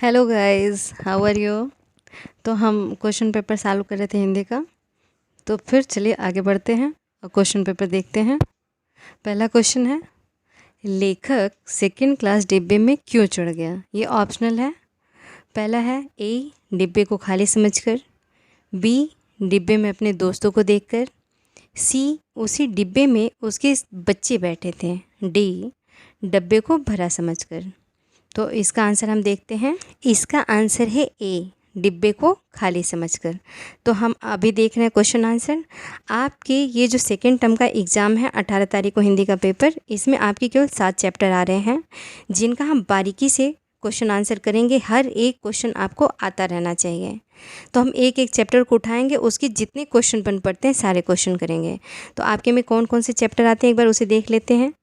Hello guys, how are you. तो हम question paper solve कर रहे थे हिंदी का। तो फिर चलिए आगे बढ़ते हैं और क्वेश्चन पेपर देखते हैं। पहला क्वेश्चन है, लेखक सेकंड क्लास डिब्बे में क्यों चढ़ गया। ये ऑप्शनल है। पहला है ए, डिब्बे को खाली समझकर, बी, डिब्बे में अपने दोस्तों को देखकर, सी, उसी डिब्बे में उसके बच्चे बैठे थे, डी, डब्बे को भरा समझकर। तो इसका आंसर हम देखते हैं। इसका आंसर है ए, डिब्बे को खाली समझकर। तो हम अभी देख रहे हैं क्वेश्चन आंसर। आपके ये जो सेकेंड टर्म का एग्ज़ाम है 18 तारीख को हिंदी का पेपर, इसमें आपके केवल 7 चैप्टर आ रहे हैं जिनका हम बारीकी से क्वेश्चन आंसर करेंगे। हर एक क्वेश्चन आपको आता रहना चाहिए। तो हम एक एक चैप्टर को उठाएंगे, उसके जितने क्वेश्चन बन पड़ते हैं सारे क्वेश्चन करेंगे। तो आपके में कौन कौन से चैप्टर आते हैं एक बार उसे देख लेते हैं।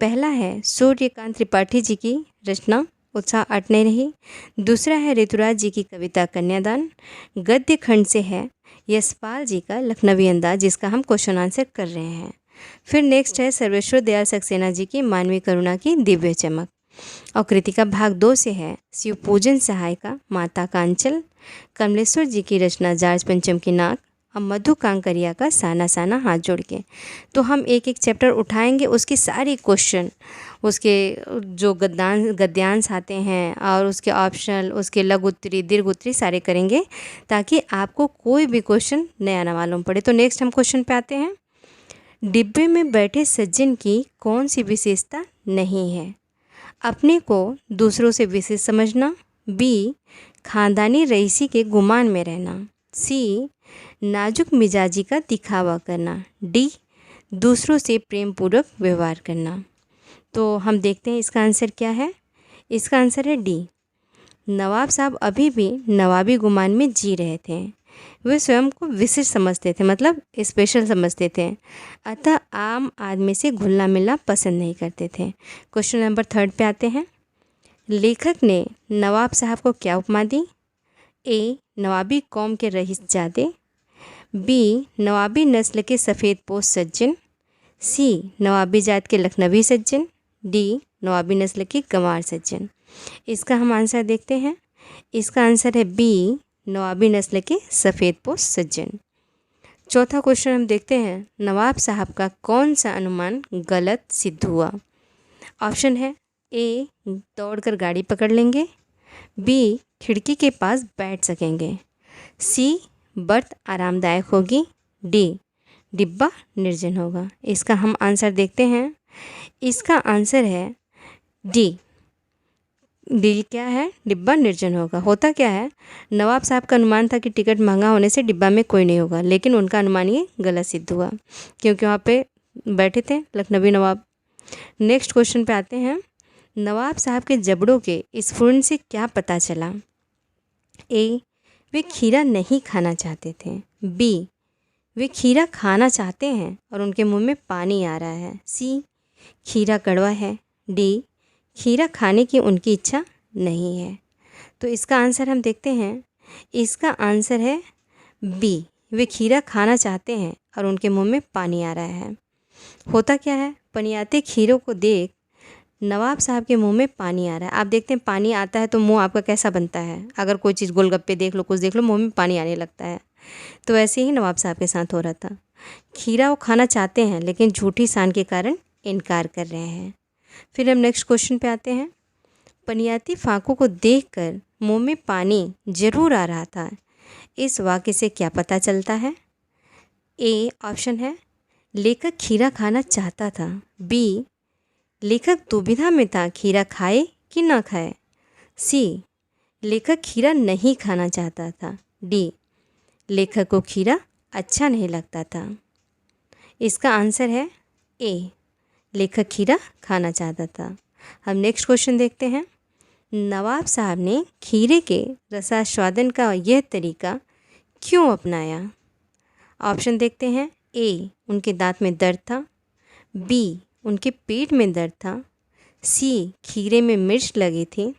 पहला है सूर्यकांत त्रिपाठी जी की रचना उत्साह अटने रही। दूसरा है ऋतुराज जी की कविता कन्यादान। गद्य खंड से है यशपाल जी का लखनवी अंदाज, जिसका हम क्वेश्चन आंसर कर रहे हैं। फिर नेक्स्ट है सर्वेश्वर दयाल सक्सेना जी की मानवीय करुणा की दिव्य चमक। और कृतिका भाग 2 से है शिव पूजन सहायिका माता कांचल। कमलेश्वर जी की रचना जार्ज पंचम की नाक। और मधु कांकरिया का साना साना हाथ जोड़ के। तो हम एक एक चैप्टर उठाएंगे, उसके सारे क्वेश्चन, उसके जो गद्यांश आते हैं और उसके ऑप्शनल, उसके लघु उत्तरी दीर्घ उत्तरी सारे करेंगे ताकि आपको कोई भी क्वेश्चन नया ना मालूम पड़े। तो नेक्स्ट हम क्वेश्चन पे आते हैं। डिब्बे में बैठे सज्जन की कौन सी विशेषता नहीं है। अपने को दूसरों से विशेष समझना, बी, खानदानी रईसी के गुमान में रहना, सी, नाजुक मिजाजी का दिखावा करना, डी, दूसरों से प्रेम पूर्वक व्यवहार करना। तो हम देखते हैं इसका आंसर क्या है। इसका आंसर है डी, नवाब साहब अभी भी नवाबी गुमान में जी रहे थे। वे स्वयं को विशिष्ट समझते थे, मतलब स्पेशल समझते थे, अतः आम आदमी से घुलना मिलना पसंद नहीं करते थे। क्वेश्चन नंबर 3 पे आते हैं। लेखक ने नवाब साहब को क्या उपमा दी। ए, नवाबी कौम के रईसजादे, बी, नवाबी नस्ल के सफ़ेद पोश सज्जन, सी, नवाबी जात के लखनवी सज्जन, डी, नवाबी नस्ल के गंवार सज्जन। इसका हम आंसर देखते हैं। इसका आंसर है बी, नवाबी नस्ल के सफ़ेद पोश सज्जन। चौथा क्वेश्चन हम देखते हैं, नवाब साहब का कौन सा अनुमान गलत सिद्ध हुआ। ऑप्शन है ए, दौड़कर गाड़ी पकड़ लेंगे, बी, खिड़की के पास बैठ सकेंगे, सी, बर्थ आरामदायक होगी, डी, डिब्बा निर्जन होगा। इसका हम आंसर देखते हैं। इसका आंसर है डी, डी क्या है, डिब्बा निर्जन होगा। होता क्या है, नवाब साहब का अनुमान था कि टिकट महंगा होने से डिब्बा में कोई नहीं होगा, लेकिन उनका अनुमान ये गलत सिद्ध हुआ क्योंकि वहाँ पे बैठे थे लखनवी नवाब। नेक्स्ट क्वेश्चन पे आते हैं। नवाब साहब के जबड़ों के स्फुरन से क्या पता चला। ए, वे खीरा नहीं खाना चाहते थे, बी, वे खीरा खाना चाहते हैं और उनके मुंह में पानी आ रहा है, सी, खीरा कड़वा है, डी, खीरा खाने की उनकी इच्छा नहीं है। तो इसका आंसर हम देखते हैं। इसका आंसर है बी, वे खीरा खाना चाहते हैं और उनके मुंह में पानी आ रहा है। होता क्या है, पनियाते खीरों को देख नवाब साहब के मुंह में पानी आ रहा है। आप देखते हैं पानी आता है तो मुंह आपका कैसा बनता है। अगर कोई चीज़ गोलगप्पे देख लो, कुछ देख लो, मुंह में पानी आने लगता है। तो ऐसे ही नवाब साहब के साथ हो रहा था। खीरा वो खाना चाहते हैं लेकिन झूठी शान के कारण इनकार कर रहे हैं। फिर हम नेक्स्ट क्वेश्चन पे आते हैं। पनियाती फाकों को देखकर मुंह में पानी जरूर आ रहा था, इस वाक्य से क्या पता चलता है। ए, ऑप्शन है लेखक खीरा खाना चाहता था, बी, लेखक दुविधा में था खीरा खाए कि ना खाए, सी, लेखक खीरा नहीं खाना चाहता था, डी, लेखक को खीरा अच्छा नहीं लगता था। इसका आंसर है ए, लेखक खीरा खाना चाहता था। हम नेक्स्ट क्वेश्चन देखते हैं। नवाब साहब ने खीरे के रसास्वादन का यह तरीका क्यों अपनाया। ऑप्शन देखते हैं। ए, उनके दांत में दर्द था, बी, उनके पेट में दर्द था, सी, खीरे में मिर्च लगी थी,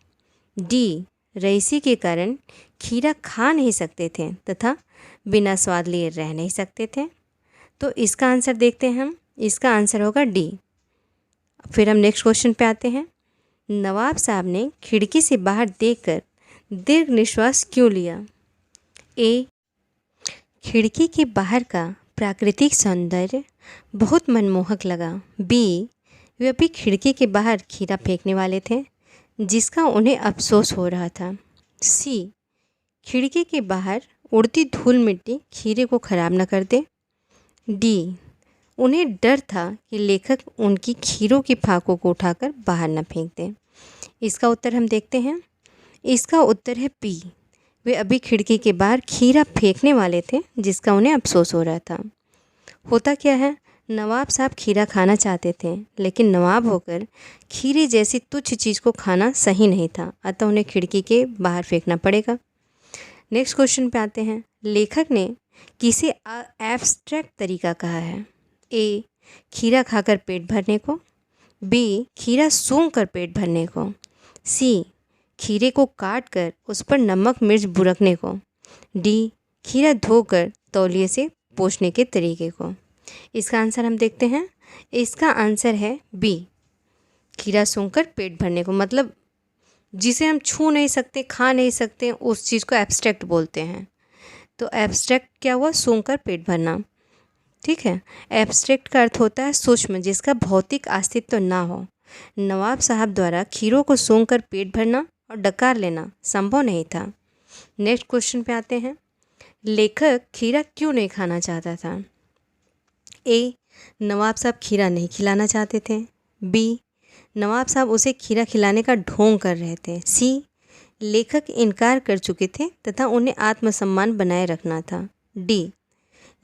डी, रईसी के कारण खीरा खा नहीं सकते थे तथा बिना स्वाद लिए रह नहीं सकते थे। तो इसका आंसर देखते हैं हम। इसका आंसर होगा डी। फिर हम नेक्स्ट क्वेश्चन पे आते हैं। नवाब साहब ने खिड़की से बाहर देखकर दीर्घ निश्वास क्यों लिया? ए, खिड़की के बाहर का प्राकृतिक सौंदर्य बहुत मनमोहक लगा। बी, वे अभी खिड़की के बाहर खीरा फेंकने वाले थे जिसका उन्हें अफसोस हो रहा था। सी, खिड़की के बाहर उड़ती धूल मिट्टी खीरे को खराब न कर दे। डी, उन्हें डर था कि लेखक उनकी खीरों की फाकों को उठाकर बाहर न फेंक दे। इसका उत्तर हम देखते हैं। इसका उत्तर है बी, वे अभी खिड़की के बाहर खीरा फेंकने वाले थे जिसका उन्हें अफसोस हो रहा था। होता क्या है, नवाब साहब खीरा खाना चाहते थे लेकिन नवाब होकर खीरे जैसी तुच्छ चीज़ को खाना सही नहीं था, अतः उन्हें खिड़की के बाहर फेंकना पड़ेगा। नेक्स्ट क्वेश्चन पे आते हैं। लेखक ने किसे एब्स्ट्रैक्ट तरीका कहा है? ए, खीरा खाकर पेट भरने को। बी, खीरा सूंघ कर पेट भरने को। सी, खीरे को काट कर उस पर नमक मिर्च बुरकने को। डी, खीरा धोकर तौलिए से पोंछने के तरीके को। इसका आंसर हम देखते हैं। इसका आंसर है बी, खीरा सूंघकर पेट भरने को। मतलब जिसे हम छू नहीं सकते, खा नहीं सकते, उस चीज़ को एब्स्ट्रैक्ट बोलते हैं। तो एब्स्ट्रैक्ट क्या हुआ? सूंघकर पेट भरना। ठीक है। एब्स्ट्रैक्ट का अर्थ होता है सूक्ष्म, जिसका भौतिक अस्तित्व ना हो। नवाब साहब द्वारा खीरों को सूंघकर पेट भरना और डकार लेना संभव नहीं था। नेक्स्ट क्वेश्चन पे आते हैं। लेखक खीरा क्यों नहीं खाना चाहता था? ए, नवाब साहब खीरा नहीं खिलाना चाहते थे। बी, नवाब साहब उसे खीरा खिलाने का ढोंग कर रहे थे। सी, लेखक इनकार कर चुके थे तथा उन्हें आत्मसम्मान बनाए रखना था। डी,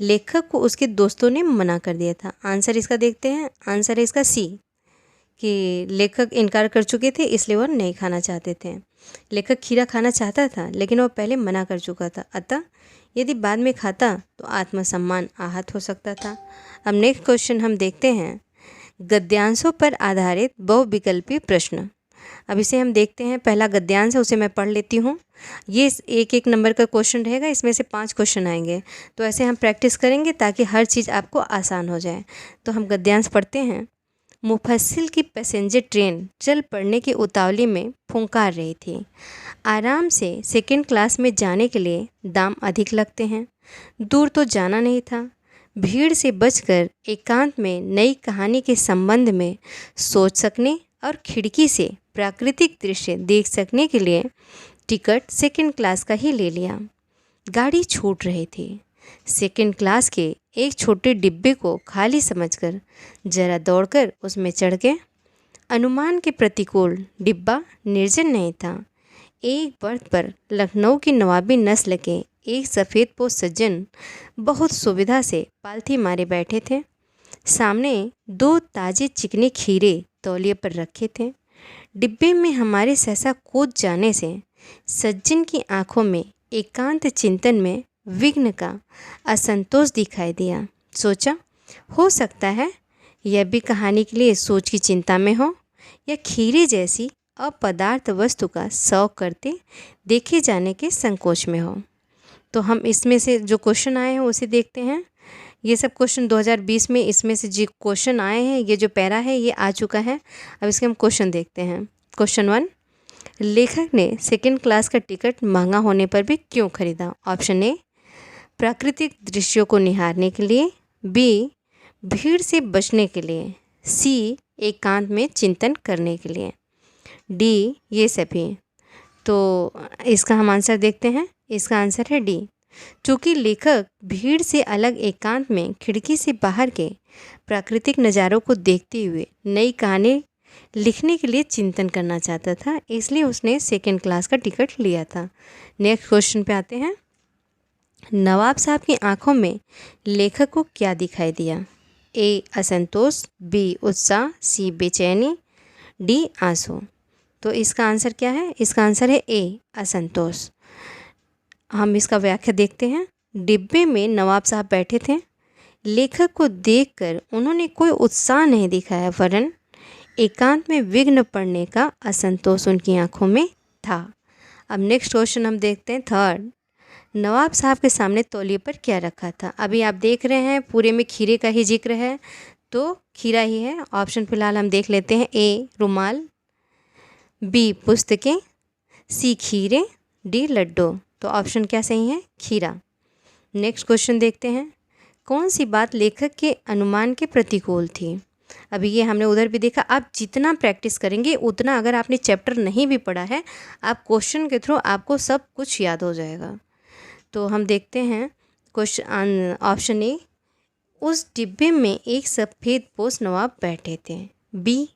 लेखक को उसके दोस्तों ने मना कर दिया था। आंसर इसका देखते हैं। आंसर है इसका सी, कि लेखक इनकार कर चुके थे इसलिए वह नहीं खाना चाहते थे। लेखक खीरा खाना चाहता था लेकिन वह पहले मना कर चुका था, अतः यदि बाद में खाता तो आत्मसम्मान आहत हो सकता था। अब नेक्स्ट क्वेश्चन हम देखते हैं। गद्यांशों पर आधारित बहुविकल्पी प्रश्न। अब इसे हम देखते हैं। पहला गद्यांश है, उसे मैं पढ़ लेती हूँ। ये एक एक नंबर का क्वेश्चन रहेगा, इसमें से 5 क्वेश्चन आएंगे। तो ऐसे हम प्रैक्टिस करेंगे ताकि हर चीज़ आपको आसान हो जाए। तो हम गद्यांश पढ़ते हैं। मुफस्सिल की पैसेंजर ट्रेन चल पड़ने की उतावली में फुंकार रही थी। आराम से सेकंड क्लास में जाने के लिए दाम अधिक लगते हैं। दूर तो जाना नहीं था। भीड़ से बचकर एकांत में नई कहानी के संबंध में सोच सकने और खिड़की से प्राकृतिक दृश्य देख सकने के लिए टिकट सेकंड क्लास का ही ले लिया। गाड़ी छूट रही थी। सेकंड क्लास के एक छोटे डिब्बे को खाली समझकर जरा दौड़कर उसमें चढ़ गए। अनुमान के प्रतिकूल डिब्बा निर्जन नहीं था। एक बर्थ पर लखनऊ की नवाबी नस्ल के एक सफ़ेदपोश सज्जन बहुत सुविधा से पालथी मारे बैठे थे। सामने 2 ताजे चिकने खीरे तौलिए पर रखे थे। डिब्बे में हमारे सहसा कूद जाने से सज्जन की आंखों में एकांत चिंतन में विघ्न का असंतोष दिखाई दिया। सोचा, हो सकता है यह भी कहानी के लिए सोच की चिंता में हो या खीरे जैसी अपदार्थ वस्तु का शौक करते देखे जाने के संकोच में हो। तो हम इसमें से जो क्वेश्चन आए हैं उसे देखते हैं। ये सब क्वेश्चन 2020 में इसमें से जो क्वेश्चन आए हैं, ये जो पैरा है ये आ चुका है। अब इसके हम क्वेश्चन देखते हैं। क्वेश्चन 1, लेखक ने सेकंड क्लास का टिकट महंगा होने पर भी क्यों खरीदा? ऑप्शन ए, प्राकृतिक दृश्यों को निहारने के लिए। बी, भीड़ से बचने के लिए। सी, एकांत में चिंतन करने के लिए। डी, ये सभी। तो इसका हम आंसर देखते हैं। इसका आंसर है डी। चूँकि लेखक भीड़ से अलग एकांत में खिड़की से बाहर के प्राकृतिक नज़ारों को देखते हुए नई कहानी लिखने के लिए चिंतन करना चाहता था, इसलिए उसने सेकंड क्लास का टिकट लिया था। नेक्स्ट क्वेश्चन पे आते हैं। नवाब साहब की आंखों में लेखक को क्या दिखाई दिया? ए, असंतोष। बी, उत्साह। सी, बेचैनी। डी, आंसू। तो इसका आंसर क्या है? इसका आंसर है ए, असंतोष। हम इसका व्याख्या देखते हैं। डिब्बे में नवाब साहब बैठे थे। लेखक को देखकर उन्होंने कोई उत्साह नहीं दिखाया, वरन एकांत में विघ्न पड़ने का असंतोष उनकी आंखों में था। अब नेक्स्ट क्वेश्चन हम देखते हैं। थर्ड, नवाब साहब के सामने तौलिए पर क्या रखा था? अभी आप देख रहे हैं पूरे में खीरे का ही जिक्र है, तो खीरा ही है। ऑप्शन फिलहाल हम देख लेते हैं। ए, रुमाल। बी, पुस्तकें। सी, खीरे। डी लड्डू। तो ऑप्शन क्या सही है? खीरा। नेक्स्ट क्वेश्चन देखते हैं, कौन सी बात लेखक के अनुमान के प्रतिकूल थी? अभी ये हमने उधर भी देखा, आप जितना प्रैक्टिस करेंगे उतना, अगर आपने चैप्टर नहीं भी पढ़ा है, आप क्वेश्चन के थ्रू आपको सब कुछ याद हो जाएगा। तो हम देखते हैं क्वेश्चन ऑप्शन ए, उस डिब्बे में एक सफ़ेद पोश नवाब बैठे थे। बी,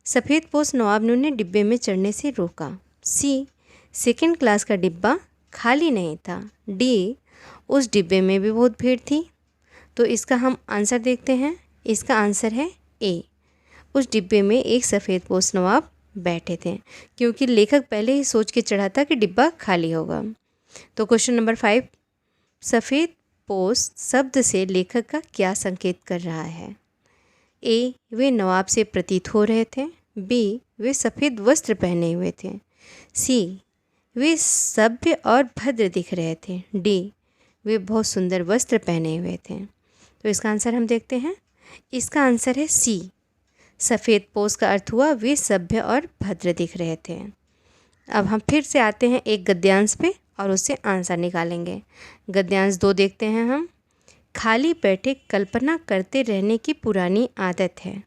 सफ़ेद पोश नवाब ने उन्हें डिब्बे में चढ़ने से रोका। सी, सेकंड क्लास का डिब्बा खाली नहीं था। डी, उस डिब्बे में भी बहुत भीड़ थी। तो इसका हम आंसर देखते हैं। इसका आंसर है ए, उस डिब्बे में एक सफ़ेद पोश नवाब बैठे थे, क्योंकि लेखक पहले ही सोच के चढ़ा था कि डिब्बा खाली होगा। तो क्वेश्चन नंबर 5, सफ़ेद पोश शब्द से लेखक का क्या संकेत कर रहा है? ए, वे नवाब से प्रतीत हो रहे थे। बी, वे सफ़ेद वस्त्र पहने हुए थे। सी, वे सभ्य और भद्र दिख रहे थे। डी, वे बहुत सुंदर वस्त्र पहने हुए थे। तो इसका आंसर हम देखते हैं। इसका आंसर है सी, सफ़ेद पोश का अर्थ हुआ वे सभ्य और भद्र दिख रहे थे। अब हम फिर से आते हैं एक गद्यांश पे और उससे आंसर निकालेंगे। गद्यांश 2 देखते हैं हम। खाली बैठे कल्पना करते रहने की पुरानी आदत है।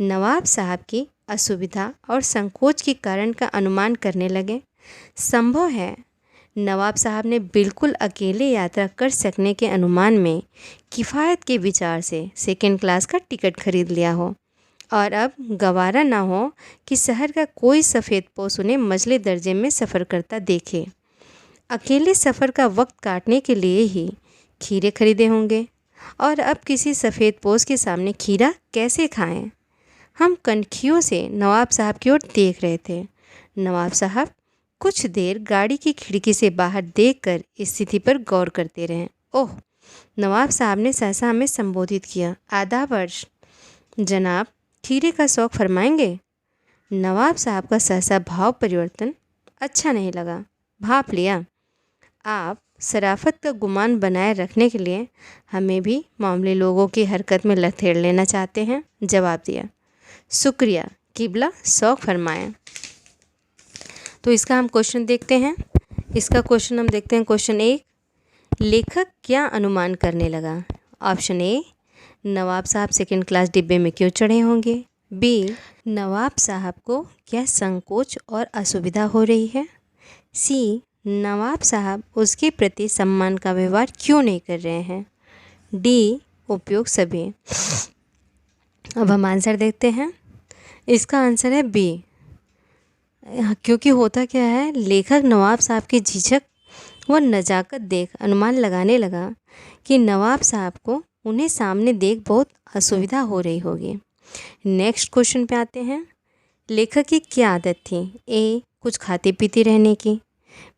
नवाब साहब की असुविधा और संकोच के कारण का अनुमान करने लगे। संभव है नवाब साहब ने बिल्कुल अकेले यात्रा कर सकने के अनुमान में किफ़ायत के विचार से सेकंड क्लास का टिकट खरीद लिया हो और अब गवारा ना हो कि शहर का कोई सफ़ेद पोश उन्हें मझले दर्जे में सफ़र करता देखे। अकेले सफ़र का वक्त काटने के लिए ही खीरे खरीदे होंगे और अब किसी सफ़ेद पोश के सामने खीरा कैसे खाएं? हम कनखियों से नवाब साहब की ओर देख रहे थे। नवाब साहब कुछ देर गाड़ी की खिड़की से बाहर देखकर स्थिति पर गौर करते रहे। ओह, नवाब साहब ने सहसा हमें संबोधित किया। आदाब अर्ज, जनाब खीरे का शौक़ फरमाएंगे? नवाब साहब का सहसा भाव परिवर्तन अच्छा नहीं लगा। भाप लिया। आप शराफत का गुमान बनाए रखने के लिए हमें भी मामूली लोगों की हरकत में लथेड़ लेना चाहते हैं? जवाब दिया। शुक्रिया किबला, शौक़ फरमाएं। तो इसका हम क्वेश्चन देखते हैं। इसका क्वेश्चन हम देखते हैं। क्वेश्चन 1, लेखक क्या अनुमान करने लगा? ऑप्शन ए, नवाब साहब सेकंड क्लास डिब्बे में क्यों चढ़े होंगे। बी, नवाब साहब को क्या संकोच और असुविधा हो रही है। सी, नवाब साहब उसके प्रति सम्मान का व्यवहार क्यों नहीं कर रहे हैं। डी, उपयोग सभी। अब हम आंसर देखते हैं। इसका आंसर है बी, क्योंकि होता क्या है, लेखक नवाब साहब की झिझक व नज़ाकत देख अनुमान लगाने लगा कि नवाब साहब को उन्हें सामने देख बहुत असुविधा हो रही होगी। नेक्स्ट क्वेश्चन पे आते हैं। लेखक की क्या आदत थी? ए, कुछ खाते पीते रहने की।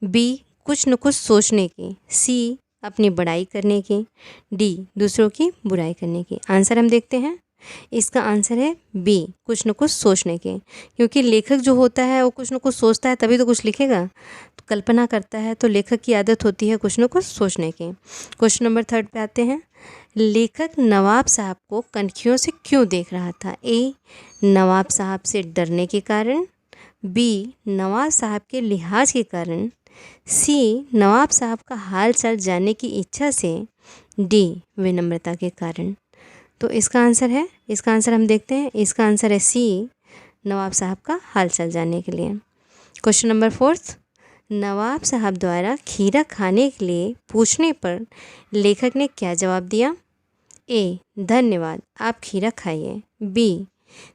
बी, कुछ न कुछ सोचने की। सी, अपनी बड़ाई करने की। डी, दूसरों की बुराई करने की। आंसर हम देखते हैं। इसका आंसर है बी, कुछ न कुछ सोचने के, क्योंकि लेखक जो होता है वो कुछ न कुछ सोचता है तभी तो कुछ लिखेगा, तो कल्पना करता है, तो लेखक की आदत होती है कुछ न कुछ सोचने की। क्वेश्चन नंबर 3 पे आते हैं। लेखक नवाब साहब को कनखियों से क्यों देख रहा था? ए, नवाब साहब से डरने के कारण। बी, नवाब साहब के लिहाज के कारण। सी, नवाब साहब का हाल चाल जानने की इच्छा से। डी, विनम्रता के कारण। तो इसका आंसर हम देखते हैं। इसका आंसर है सी, नवाब साहब का हाल चाल जानने के लिए। क्वेश्चन नंबर 4, नवाब साहब द्वारा खीरा खाने के लिए पूछने पर लेखक ने क्या जवाब दिया? ए, धन्यवाद, आप खीरा खाइए। बी,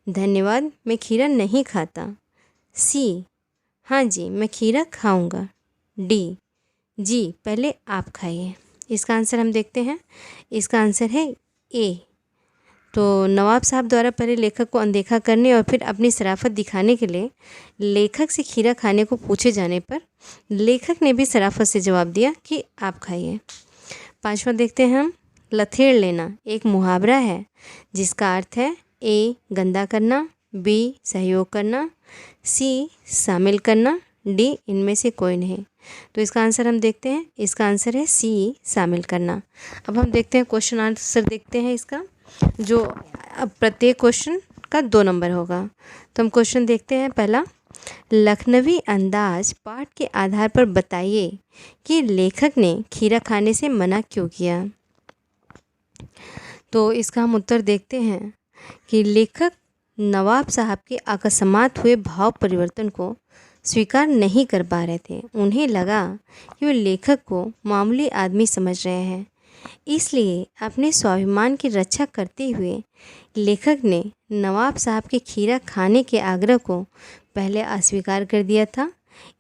धन्यवाद, मैं खीरा नहीं खाता। सी, हाँ जी, मैं खीरा खाऊंगा। डी, जी, पहले आप खाइए। इसका आंसर हम देखते हैं। इसका आंसर है ए। तो नवाब साहब द्वारा पहले लेखक को अनदेखा करने और फिर अपनी शराफत दिखाने के लिए लेखक से खीरा खाने को पूछे जाने पर लेखक ने भी शराफत से जवाब दिया कि आप खाइए। 5वां देखते हैं हम। लथेड़ लेना एक मुहावरा है जिसका अर्थ है ए, गंदा करना। बी, सहयोग करना। सी, शामिल करना। डी, इनमें से कोई नहीं। तो इसका आंसर हम देखते हैं। इसका आंसर है सी, शामिल करना। अब हम देखते हैं क्वेश्चन आंसर देखते हैं इसका, जो अब प्रत्येक क्वेश्चन का 2 नंबर होगा। तो हम क्वेश्चन देखते हैं। पहला, लखनवी अंदाज पाठ के आधार पर बताइए कि लेखक ने खीरा खाने से मना क्यों किया। तो इसका हम उत्तर देखते हैं कि लेखक नवाब साहब के अकस्मात हुए भाव परिवर्तन को स्वीकार नहीं कर पा रहे थे। उन्हें लगा कि वे लेखक को मामूली आदमी समझ रहे हैं, इसलिए अपने स्वाभिमान की रक्षा करते हुए लेखक ने नवाब साहब के खीरा खाने के आग्रह को पहले अस्वीकार कर दिया था।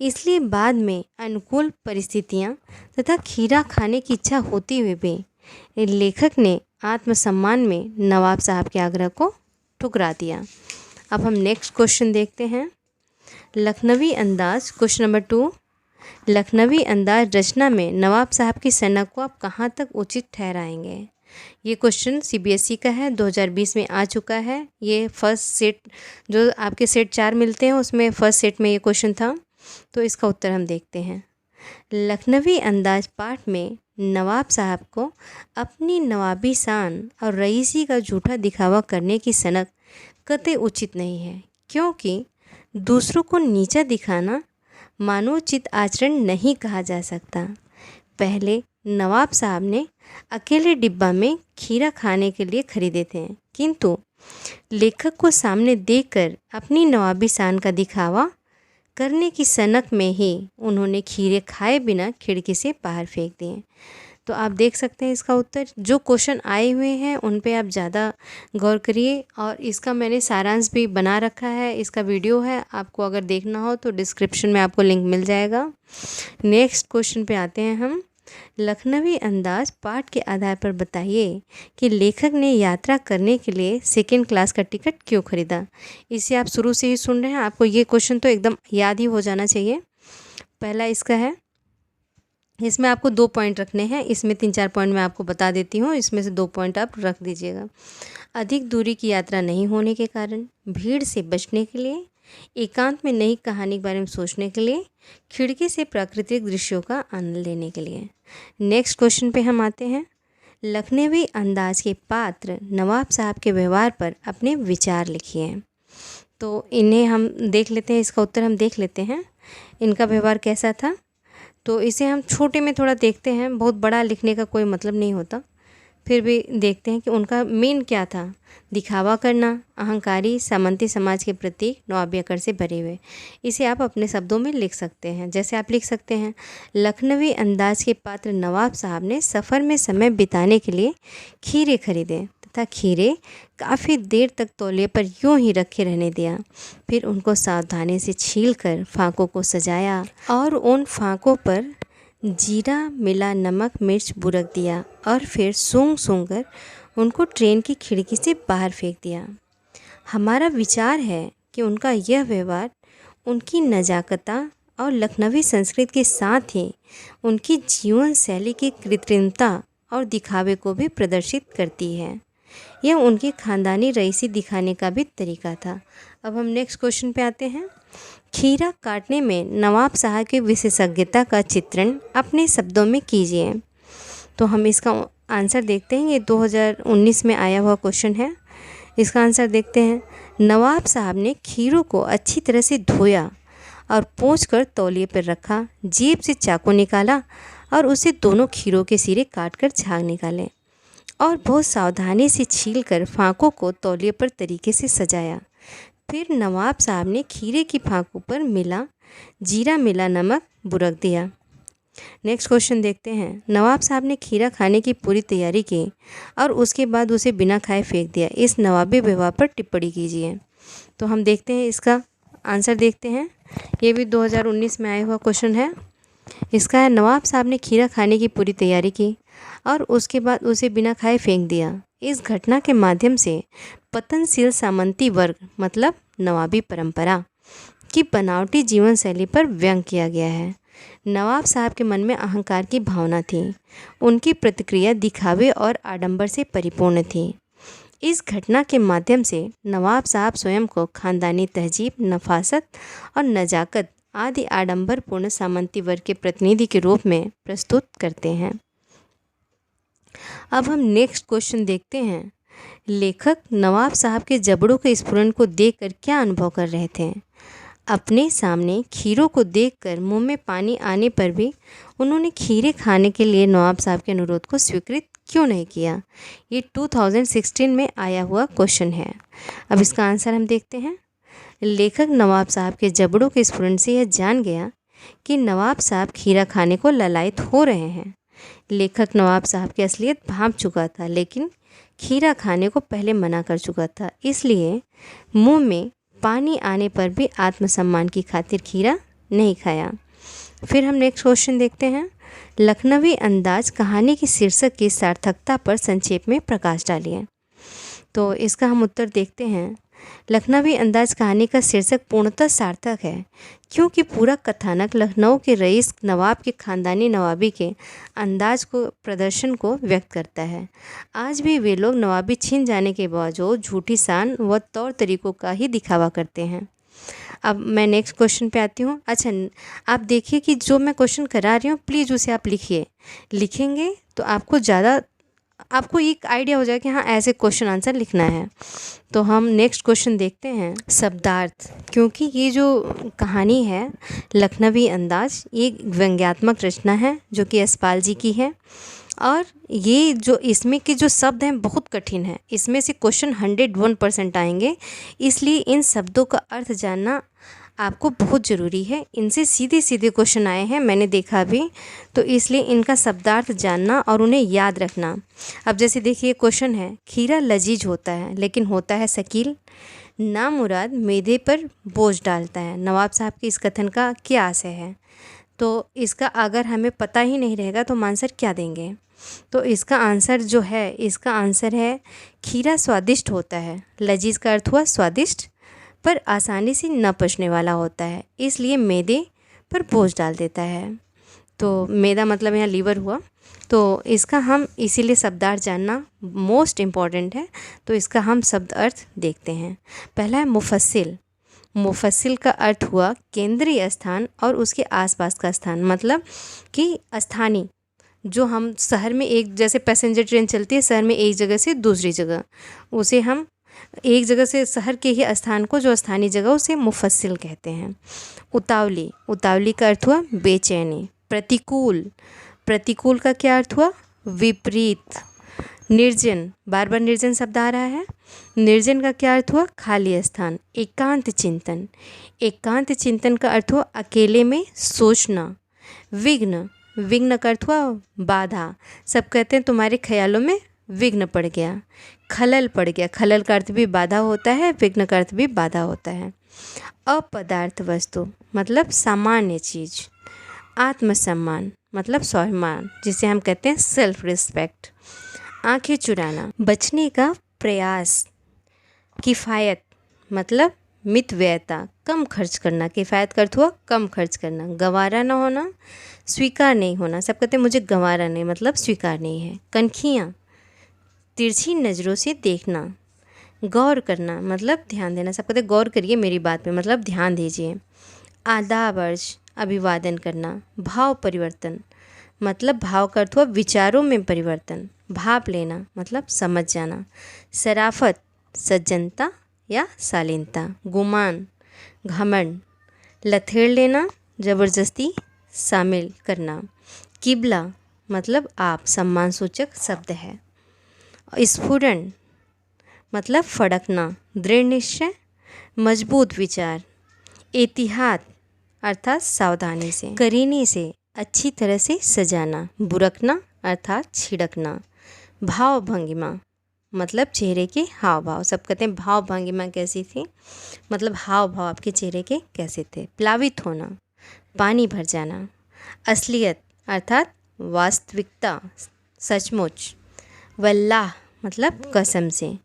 इसलिए बाद में अनुकूल परिस्थितियां तथा खीरा खाने की इच्छा होते हुए भी लेखक ने आत्मसम्मान में नवाब साहब के आग्रह को ठुकरा दिया। अब हम नेक्स्ट क्वेश्चन देखते हैं। लखनवी अंदाज क्वेश्चन नंबर 2, लखनवी अंदाज रचना में नवाब साहब की सनक को आप कहाँ तक उचित ठहराएंगे। ये क्वेश्चन CBSE का है, 2020 में आ चुका है। ये फर्स्ट सेट जो आपके सेट 4 मिलते हैं उसमें फर्स्ट सेट में ये क्वेश्चन था। तो इसका उत्तर हम देखते हैं। लखनवी अंदाज पाठ में नवाब साहब को अपनी नवाबी शान और रईसी का झूठा दिखावा करने की सनक कतई उचित नहीं है, क्योंकि दूसरों को नीचा दिखाना मानवोचित आचरण नहीं कहा जा सकता। पहले नवाब साहब ने अकेले डिब्बा में खीरा खाने के लिए खरीदे थे, किंतु लेखक को सामने देखकर अपनी नवाबी शान का दिखावा करने की सनक में ही उन्होंने खीरे खाए बिना खिड़की से बाहर फेंक दिए। तो आप देख सकते हैं इसका उत्तर। जो क्वेश्चन आए हुए हैं उन पे आप ज़्यादा गौर करिए, और इसका मैंने सारांश भी बना रखा है, इसका वीडियो है, आपको अगर देखना हो तो डिस्क्रिप्शन में आपको लिंक मिल जाएगा। नेक्स्ट क्वेश्चन पे आते हैं हम। लखनवी अंदाज पाठ के आधार पर बताइए कि लेखक ने यात्रा करने के लिए सेकेंड क्लास का टिकट क्यों खरीदा। इसे आप शुरू से ही सुन रहे हैं, आपको ये क्वेश्चन तो एकदम याद ही हो जाना चाहिए। पहला इसका है, इसमें आपको 2 पॉइंट रखने हैं, इसमें 3-4 पॉइंट मैं आपको बता देती हूँ, इसमें से 2 पॉइंट आप रख दीजिएगा। अधिक दूरी की यात्रा नहीं होने के कारण, भीड़ से बचने के लिए, एकांत में नई कहानी के बारे में सोचने के लिए, खिड़की से प्राकृतिक दृश्यों का आनंद लेने के लिए। नेक्स्ट क्वेश्चन पे हम आते हैं। लखनवी अंदाज के पात्र नवाब साहब के व्यवहार पर अपने विचार लिखिए। तो इन्हें हम देख लेते हैं, इसका उत्तर हम देख लेते हैं, इनका व्यवहार कैसा था। तो इसे हम छोटे में थोड़ा देखते हैं, बहुत बड़ा लिखने का कोई मतलब नहीं होता, फिर भी देखते हैं कि उनका मेन क्या था। दिखावा करना, अहंकारी, सामंती समाज के प्रति नवाबी अकड़ से भरे हुए। इसे आप अपने शब्दों में लिख सकते हैं। जैसे आप लिख सकते हैं, लखनवी अंदाज के पात्र नवाब साहब ने सफ़र में समय बिताने के लिए खीरे खरीदे तथा खीरे काफ़ी देर तक तौलिए पर यूं ही रखे रहने दिया। फिर उनको सावधानी से छीलकर फाँकों को सजाया और उन फाँकों पर जीरा मिला नमक मिर्च बुरक दिया और फिर सूंघ कर उनको ट्रेन की खिड़की से बाहर फेंक दिया। हमारा विचार है कि उनका यह व्यवहार उनकी नज़ाकता और लखनवी संस्कृति के साथ ही उनकी जीवन शैली की कृत्रिमता और दिखावे को भी प्रदर्शित करती है। यह उनकी खानदानी रईसी दिखाने का भी तरीका था। अब हम नेक्स्ट क्वेश्चन पे आते हैं। खीरा काटने में नवाब साहब की विशेषज्ञता का चित्रण अपने शब्दों में कीजिए। तो हम इसका आंसर देखते हैं, ये 2019 में आया हुआ क्वेश्चन है। इसका आंसर देखते हैं। नवाब साहब ने खीरों को अच्छी तरह से धोया और पोंछकर तौलिए पर रखा, जेब से चाकू निकाला और उसे दोनों खीरों के सिरे काटकर झाग निकाले और बहुत सावधानी से छीलकर फाँकों को तौलिए पर तरीके से सजाया। फिर नवाब साहब ने खीरे की फाँकों पर जीरा मिला नमक बुरक दिया। नेक्स्ट क्वेश्चन देखते हैं। नवाब साहब ने खीरा खाने की पूरी तैयारी की और उसके बाद उसे बिना खाए फेंक दिया। इस नवाबी व्यवहार पर टिप्पणी कीजिए। तो हम देखते हैं, इसका आंसर देखते हैं। ये भी 2019 में आया हुआ क्वेश्चन है। इसका है, नवाब साहब ने खीरा खाने की पूरी तैयारी की और उसके बाद उसे बिना खाए फेंक दिया। इस घटना के माध्यम से पतनशील सामंती वर्ग मतलब नवाबी परंपरा की बनावटी जीवन शैली पर व्यंग किया गया है। नवाब साहब के मन में अहंकार की भावना थी। उनकी प्रतिक्रिया दिखावे और आडंबर से परिपूर्ण थी। इस घटना के माध्यम से नवाब साहब स्वयं को खानदानी तहजीब, नफासत और नजाकत आदि आडंबरपूर्ण सामंती वर्ग के प्रतिनिधि के रूप में प्रस्तुत करते हैं। अब हम नेक्स्ट क्वेश्चन देखते हैं। लेखक नवाब साहब के जबड़ों के स्फुरन को देखकर क्या अनुभव कर रहे थे। अपने सामने खीरों को देखकर मुंह में पानी आने पर भी उन्होंने खीरे खाने के लिए नवाब साहब के अनुरोध को स्वीकृत क्यों नहीं किया? ये 2016 में आया हुआ क्वेश्चन है। अब इसका आंसर हम देखते हैं। लेखक नवाब साहब के जबड़ों के स्फुरन से यह जान गया कि नवाब साहब खीरा खाने को ललायत हो रहे हैं। लेखक नवाब साहब की असलियत भांप चुका था, लेकिन खीरा खाने को पहले मना कर चुका था, इसलिए मुंह में पानी आने पर भी आत्मसम्मान की खातिर खीरा नहीं खाया। फिर हम नेक्स्ट क्वेश्चन देखते हैं। लखनवी अंदाज कहानी की शीर्षक की सार्थकता पर संक्षेप में प्रकाश डालिए। तो इसका हम उत्तर देखते हैं। लखनवी अंदाज कहानी का शीर्षक पूर्णतः सार्थक है, क्योंकि पूरा कथानक लखनऊ के रईस नवाब के ख़ानदानी नवाबी के अंदाज को प्रदर्शन को व्यक्त करता है। आज भी वे लोग नवाबी छीन जाने के बावजूद झूठी शान व तौर तरीक़ों का ही दिखावा करते हैं। अब मैं नेक्स्ट क्वेश्चन पे आती हूँ। अच्छा, आप देखिए कि जो मैं क्वेश्चन करा रही हूँ प्लीज़ उसे आप लिखिए। लिखेंगे तो आपको एक आइडिया हो जाए कि हाँ ऐसे क्वेश्चन आंसर लिखना है। तो हम नेक्स्ट क्वेश्चन देखते हैं। शब्दार्थ, क्योंकि ये जो कहानी है लखनवी अंदाज, ये व्यंग्यात्मक रचना है जो कि यशपाल जी की है, और ये जो इसमें के जो शब्द हैं बहुत कठिन है। इसमें से क्वेश्चन 101% आएंगे, इसलिए इन शब्दों का अर्थ जानना आपको बहुत ज़रूरी है। इनसे सीधे सीधे क्वेश्चन आए हैं, मैंने देखा भी, तो इसलिए इनका शब्दार्थ जानना और उन्हें याद रखना। अब जैसे देखिए क्वेश्चन है, खीरा लजीज होता है लेकिन होता है शकील, नामुराद मैदे पर बोझ डालता है। नवाब साहब के इस कथन का क्या आशय है? तो इसका अगर हमें पता ही नहीं रहेगा तो हम आंसर क्या देंगे? तो इसका आंसर जो है, इसका आंसर है खीरा स्वादिष्ट होता है। लजीज का अर्थ हुआ स्वादिष्ट, पर आसानी से न पचने वाला होता है, इसलिए मैदे पर बोझ डाल देता है। तो मैदा मतलब यहाँ लीवर हुआ। तो इसका हम इसीलिए शब्दार्थ जानना मोस्ट इम्पॉर्टेंट है। तो इसका हम शब्द अर्थ देखते हैं। पहला है मुफस्सिल। मुफस्सिल का अर्थ हुआ केंद्रीय स्थान और उसके आसपास का स्थान, मतलब कि स्थानीय, जो हम शहर में एक जैसे पैसेंजर ट्रेन चलती है शहर में एक जगह से दूसरी जगह, उसे हम एक जगह से शहर के ही स्थान को जो स्थानीय जगह उसे मुफस्सिल कहते हैं। उतावली, उतावली का अर्थ हुआ बेचैनी। प्रतिकूल, प्रतिकूल का क्या अर्थ हुआ? विपरीत। निर्जन, बार बार निर्जन शब्द आ रहा है। निर्जन का क्या अर्थ हुआ? खाली स्थान। एकांत चिंतन, एकांत चिंतन का अर्थ हुआ अकेले में सोचना। विघ्न, विघ्न का अर्थ हुआ बाधा। सब कहते हैं तुम्हारे ख्यालों में विघ्न पड़ गया। खलल पड़ गया, खलल का अर्थ भी बाधा होता है, विघ्न का अर्थ भी बाधा होता है। अपदार्थ वस्तु मतलब सामान्य चीज़। आत्मसम्मान मतलब स्वाभिमान, जिसे हम कहते हैं सेल्फ रिस्पेक्ट। आंखें चुराना, बचने का प्रयास। किफ़ायत मतलब मितव्ययता, कम खर्च करना। किफ़ायत का अर्थ हुआ कम खर्च करना। गंवारा ना होना, स्वीकार नहीं होना। सब कहते हैं मुझे गंवारा नहीं, मतलब स्वीकार नहीं है। कनखियाँ, तिरछी नज़रों से देखना। गौर करना मतलब ध्यान देना। सब कहते हैं गौर करिए मेरी बात पे, मतलब ध्यान दीजिए। आदाब अर्ज, अभिवादन करना। भाव परिवर्तन मतलब भाव का अर्थ हुआ विचारों में परिवर्तन। भाप लेना मतलब समझ जाना। शराफत, सज्जनता या शालीनता। गुमान, घमंड। लथेड़ लेना, ज़बरदस्ती शामिल करना। किबला मतलब आप, सम्मान सूचक शब्द है। स्फुरण मतलब फड़कना, दृढ़ निश्चय, मजबूत विचार। एहतियात अर्थात सावधानी से, करीने से, अच्छी तरह से सजाना। बुरकना अर्थात छिड़कना। भाव भंगिमा मतलब चेहरे के हाव भाव। सब कहते हैं भाव भंगिमा कैसी थी, मतलब हाव भाव आपके चेहरे के कैसे थे। प्लावित होना, पानी भर जाना। असलियत अर्थात वास्तविकता, सचमुच। वल्लाह मतलब कसम से।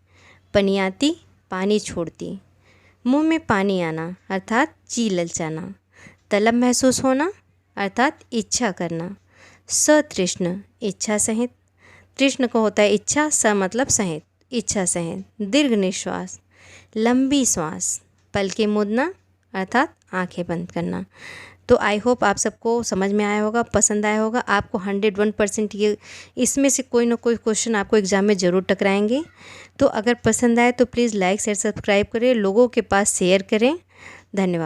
पनियाती पानी छोड़ती। मुंह में पानी आना अर्थात जी ललचाना। तलब महसूस होना अर्थात इच्छा करना। सतृष्ण इच्छा सहित। तृष्ण को होता है इच्छा, स मतलब सहित, इच्छा सहित। दीर्घ निश्वास, लंबी श्वास। पलकें मूंदना अर्थात आंखें बंद करना। तो आई होप आप सबको समझ में आया होगा, पसंद आया होगा। आपको 101% ये इसमें से कोई ना कोई क्वेश्चन आपको एग्ज़ाम में ज़रूर टकराएंगे। तो अगर पसंद आए तो प्लीज़ लाइक शेयर सब्सक्राइब करें, लोगों के पास शेयर करें। धन्यवाद।